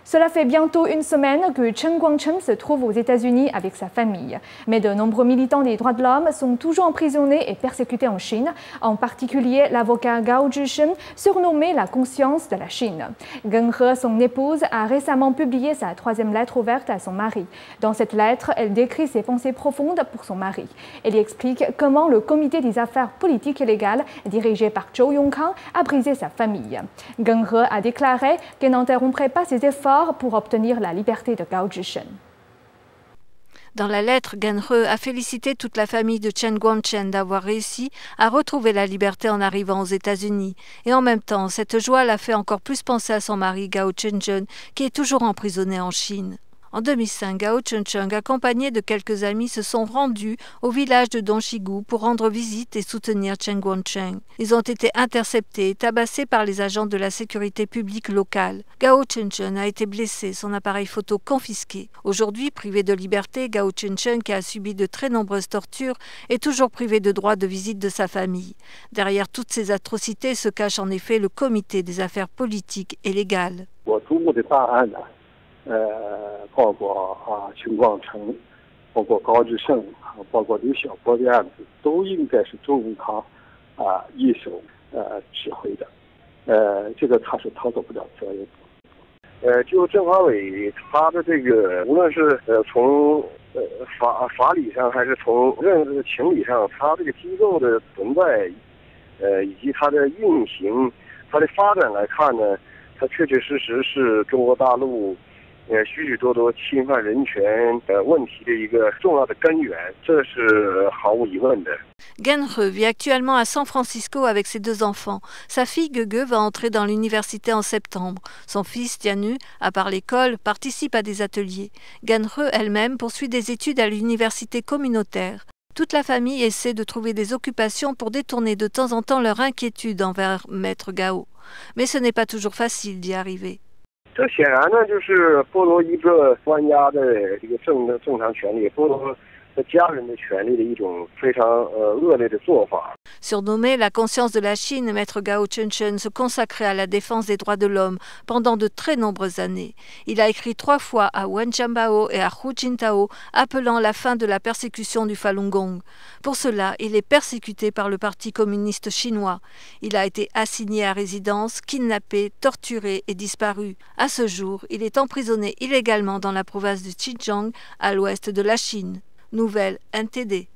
Cela fait bientôt une semaine que Chen Guangcheng se trouve aux États-Unis avec sa famille. Mais de nombreux militants des droits de l'homme sont toujours emprisonnés et persécutés en Chine, en particulier l'avocat Gao Zhishen, surnommé la conscience de la Chine. Geng He, son épouse, a récemment publié sa 3e lettre ouverte à son mari. Dans cette lettre, elle décrit ses pensées profondes pour son mari. Elle y explique comment le comité des affaires politiques et légales, dirigé par Zhou Yongkang, a brisé sa famille. Geng He a déclaré qu'elle n'interromprait pas ses efforts pour obtenir la liberté de Gao Zhishen. Dans la lettre, Geng He a félicité toute la famille de Chen Guangcheng d'avoir réussi à retrouver la liberté en arrivant aux États-Unis. Et en même temps, cette joie l'a fait encore plus penser à son mari Gao Zhencheng, qui est toujours emprisonné en Chine. En 2005, Gao Zhencheng, accompagné de quelques amis, se sont rendus au village de Dongxigu pour rendre visite et soutenir Chen Guangcheng. Ils ont été interceptés et tabassés par les agents de la sécurité publique locale. Gao Zhencheng a été blessé, son appareil photo confisqué. Aujourd'hui, privé de liberté, Gao Zhencheng, qui a subi de très nombreuses tortures, est toujours privé de droit de visite de sa famille. Derrière toutes ces atrocités se cache en effet le comité des affaires politiques et légales. 包括秦广成，包括高志胜，包括刘晓波的案子，都应该是周永康一手指挥的，这个他是逃脱不了责任。就政法委他的这个，无论是从法理上，还是从任何情理上，他这个机构的存在，以及它的运行、它的发展来看呢，它确确实实是中国大陆 许许多多侵犯人权问题的一个重要的根源，这是毫无疑问的。 Geng He vit actuellement à San Francisco avec ses 2 enfants. Sa fille Gege va entrer dans l'université en septembre. Son fils Tianu, à part l'école, participe à des ateliers. Geng He elle-même poursuit des études à l'université communautaire. Toute la famille essaie de trouver des occupations pour détourner de temps en temps leur inquiétude envers Maître Gao. Mais ce n'est pas toujours facile d'y arriver. 这显然呢，就是剥夺一个官家的这个正常权利，剥夺家人的权利的一种非常恶劣的做法。 Surnommé la conscience de la Chine, Maître Gao Zhencheng se consacrait à la défense des droits de l'homme pendant de très nombreuses années. Il a écrit 3 fois à Wen Jianbao et à Hu Jintao, appelant la fin de la persécution du Falun Gong. Pour cela, il est persécuté par le Parti communiste chinois. Il a été assigné à résidence, kidnappé, torturé et disparu. À ce jour, il est emprisonné illégalement dans la province de Xinjiang, à l'ouest de la Chine. Nouvelle NTD.